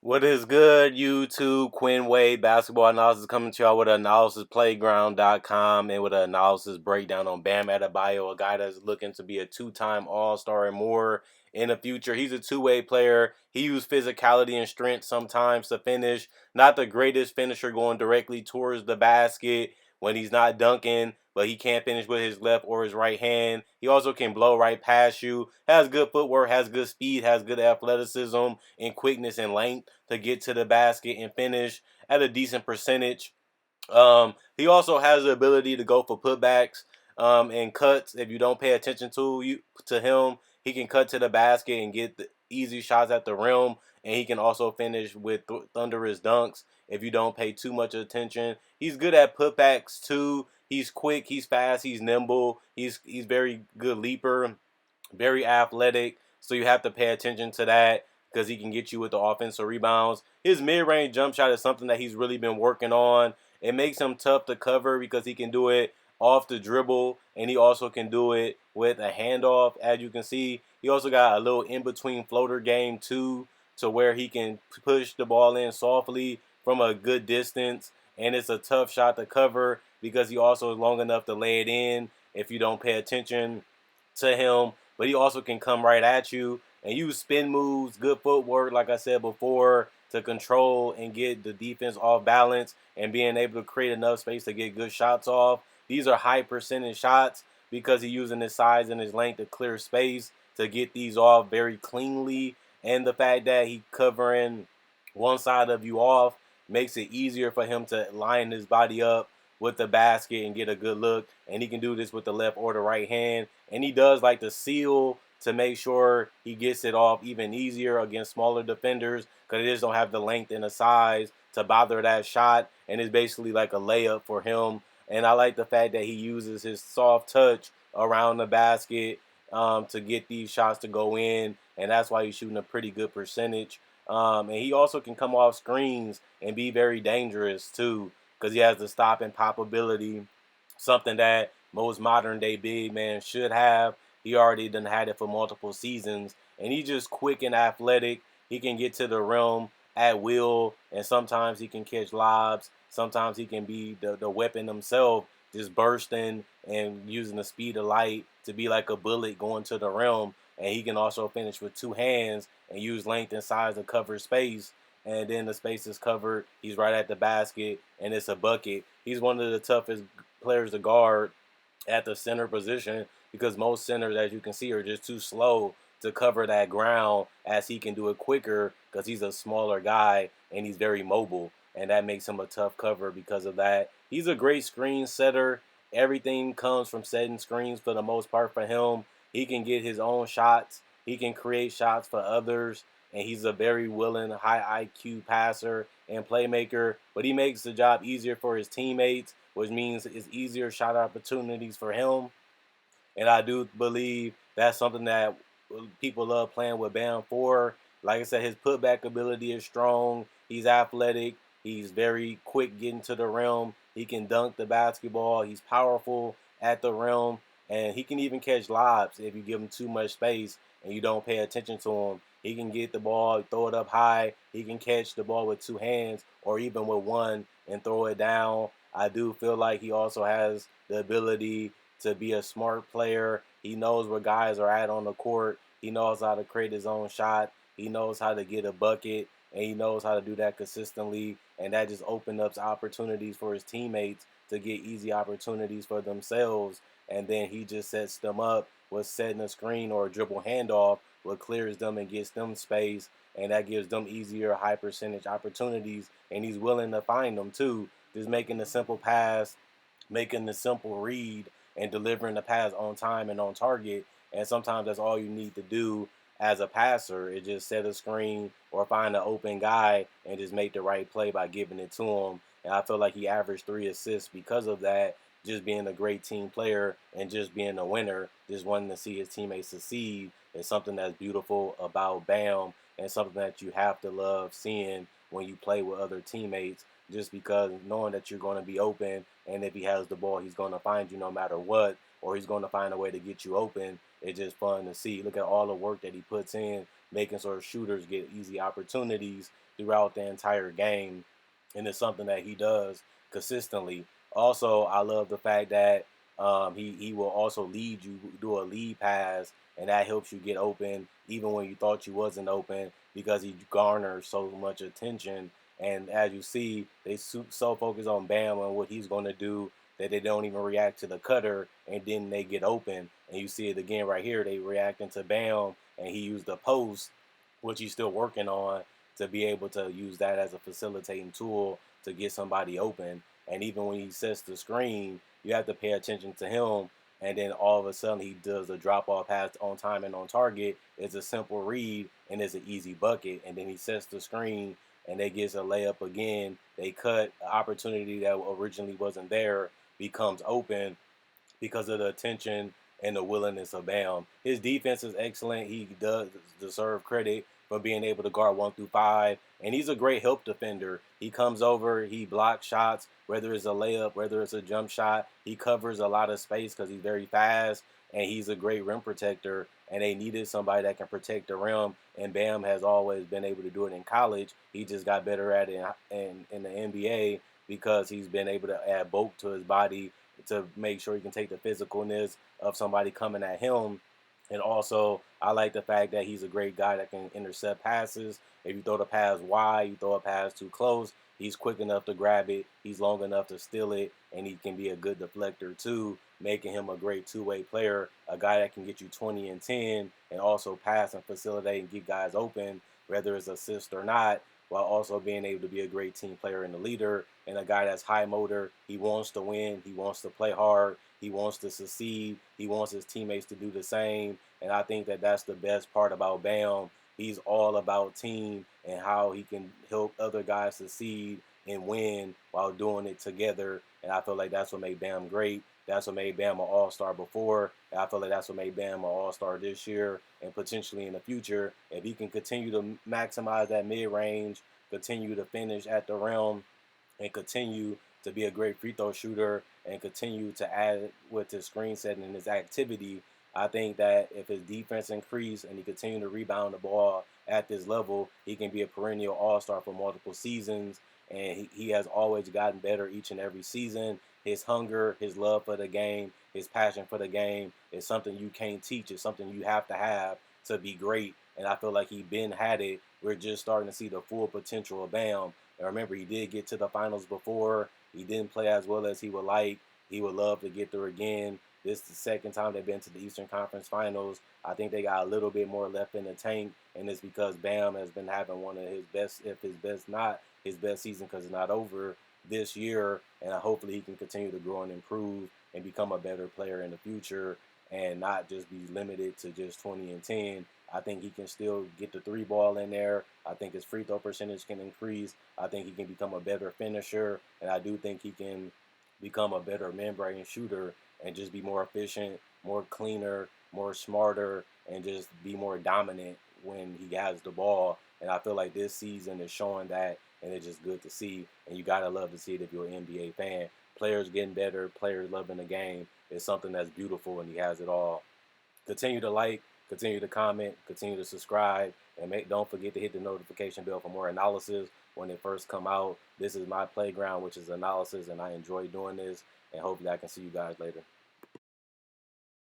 What is good, YouTube? Quinn Wade basketball analysis coming to y'all with analysisplayground.com and with an analysis breakdown on Bam Adebayo, a guy that's looking to be a two-time All-Star and more in the future. He's a two-way player. He uses physicality and strength sometimes to finish. Not the greatest finisher going directly towards the basket when he's not dunking, but he can't finish with his left or his right hand. He also can blow right past you. Has good footwork, has good speed, has good athleticism and quickness and length to get to the basket and finish at a decent percentage. He also has the ability to go for putbacks and cuts. If you don't pay attention to him, he can cut to the basket and get the easy shots at the rim, and he can also finish with thunderous dunks. If you don't pay too much attention, he's good at putbacks too. He's quick, he's fast, he's nimble. He's very good leaper, very athletic. So you have to pay attention to that because he can get you with the offensive rebounds. His mid-range jump shot is something that he's really been working on. It makes him tough to cover because he can do it off the dribble, and he also can do it with a handoff. As you can see, he also got a little in-between floater game too, to where he can push the ball in softly from a good distance, and it's a tough shot to cover because he also is long enough to lay it in if you don't pay attention to him. But he also can come right at you and use spin moves, good footwork, like I said before, to control and get the defense off balance and being able to create enough space to get good shots off. These are high percentage shots because he's using his size and his length to clear space to get these off very cleanly. And the fact that he covering one side of you off makes it easier for him to line his body up with the basket and get a good look. And he can do this with the left or the right hand. And he does like to seal to make sure he gets it off even easier against smaller defenders because they just don't have the length and the size to bother that shot. And it's basically like a layup for him. And I like the fact that he uses his soft touch around the basket to get these shots to go in. And that's why he's shooting a pretty good percentage. And he also can come off screens and be very dangerous too because he has the stop and pop ability, something that most modern day big man should have. He already done had it for multiple seasons, and he's just quick and athletic. He can get to the rim at will, and sometimes he can catch lobs. Sometimes he can be the weapon himself, just bursting and using the speed of light to be like a bullet going to the rim. And he can also finish with two hands and use length and size to cover space. And then the space is covered. He's right at the basket, and it's a bucket. He's one of the toughest players to guard at the center position because most centers, as you can see, are just too slow to cover that ground as he can do it quicker because he's a smaller guy and he's very mobile. And that makes him a tough cover because of that. He's a great screen setter. Everything comes from setting screens for the most part for him. He can get his own shots. He can create shots for others. And he's a very willing, high IQ passer and playmaker. But he makes the job easier for his teammates, which means it's easier shot opportunities for him. And I do believe that's something that people love playing with Bam for. Like I said, his putback ability is strong. He's athletic. He's very quick getting to the rim. He can dunk the basketball. He's powerful at the rim. And he can even catch lobs if you give him too much space and you don't pay attention to him. He can get the ball, throw it up high. He can catch the ball with two hands or even with one and throw it down. I do feel like he also has the ability to be a smart player. He knows where guys are at on the court. He knows how to create his own shot. He knows how to get a bucket, and he knows how to do that consistently. And that just opens up opportunities for his teammates to get easy opportunities for themselves. And then he just sets them up with setting a screen or a dribble handoff, what clears them and gets them space. And that gives them easier, high percentage opportunities. And he's willing to find them too. Just making the simple pass, making the simple read, and delivering the pass on time and on target. And sometimes that's all you need to do as a passer is just set a screen or find an open guy and just make the right play by giving it to him. And I feel like he averaged 3 assists because of that, just being a great team player and just being a winner, just wanting to see his teammates succeed is something that's beautiful about Bam and something that you have to love seeing when you play with other teammates just because knowing that you're going to be open and if he has the ball, he's going to find you no matter what, or he's going to find a way to get you open. It's just fun to see. Look at all the work that he puts in making sure shooters get easy opportunities throughout the entire game. And it's something that he does consistently. Also, I love the fact that he will also lead you, do a lead pass, and that helps you get open even when you thought you wasn't open because he garners so much attention. And as you see, they so focused on Bam and what he's going to do that they don't even react to the cutter, and then they get open. And you see it again right here. They reacting to Bam, and he used the post, which he's still working on, to be able to use that as a facilitating tool to get somebody open. And even when he sets the screen, you have to pay attention to him. And then all of a sudden, he does a drop off pass on time and on target. It's a simple read and it's an easy bucket. And then he sets the screen and they gets a layup again. They cut an opportunity that originally wasn't there, becomes open because of the attention and the willingness of Bam. His defense is excellent. He does deserve credit for being able to guard 1 through 5, and he's a great help defender. He comes over, he blocks shots, whether it's a layup, whether it's a jump shot. He covers a lot of space because he's very fast, and he's a great rim protector. And they needed somebody that can protect the rim, and Bam has always been able to do it in college. He just got better at it in the NBA because he's been able to add bulk to his body to make sure he can take the physicalness of somebody coming at him. And also, I like the fact that he's a great guy that can intercept passes. If you throw the pass wide, you throw a pass too close, he's quick enough to grab it. He's long enough to steal it, and he can be a good deflector too, making him a great two-way player, a guy that can get you 20 and 10, and also pass and facilitate and get guys open, whether it's assist or not, while also being able to be a great team player and a leader and a guy that's high motor. He wants to win. He wants to play hard. He wants to succeed. He wants his teammates to do the same. And I think that that's the best part about Bam. He's all about team and how he can help other guys succeed and win while doing it together. And I feel like that's what made Bam great. That's what made Bam an all-star before. And I feel like that's what made Bam an all-star this year and potentially in the future. If he can continue to maximize that mid-range, continue to finish at the rim, and continue to be a great free throw shooter and continue to add with his screen setting and his activity, I think that if his defense increase and he continue to rebound the ball at this level, he can be a perennial all-star for multiple seasons. And he has always gotten better each and every season. His hunger, his love for the game, his passion for the game is something you can't teach. It's something you have to be great. And I feel like he been had it. We're just starting to see the full potential of Bam. And remember, he did get to the finals before. He didn't play as well as he would like. He would love to get there again. This is the second time they've been to the Eastern Conference Finals. I think they got a little bit more left in the tank, and it's because Bam has been having one of his best, if his best not his best season, because it's not over this year. And hopefully he can continue to grow and improve and become a better player in the future and not just be limited to just 20 and 10. I think he can still get the three ball in there. I think his free throw percentage can increase. I think he can become a better finisher, and I do think he can become a better membrane shooter and just be more efficient, more cleaner, more smarter, and just be more dominant when he has the ball. And I feel like this season is showing that, and it's just good to see. And you gotta love to see it if you're an NBA fan. Players getting better, players loving the game is something that's beautiful, and he has it all. Continue to like, continue to comment, continue to subscribe, and don't forget to hit the notification bell for more analysis when it first come out. This is my playground, which is analysis, and I enjoy doing this. And hopefully I can see you guys later.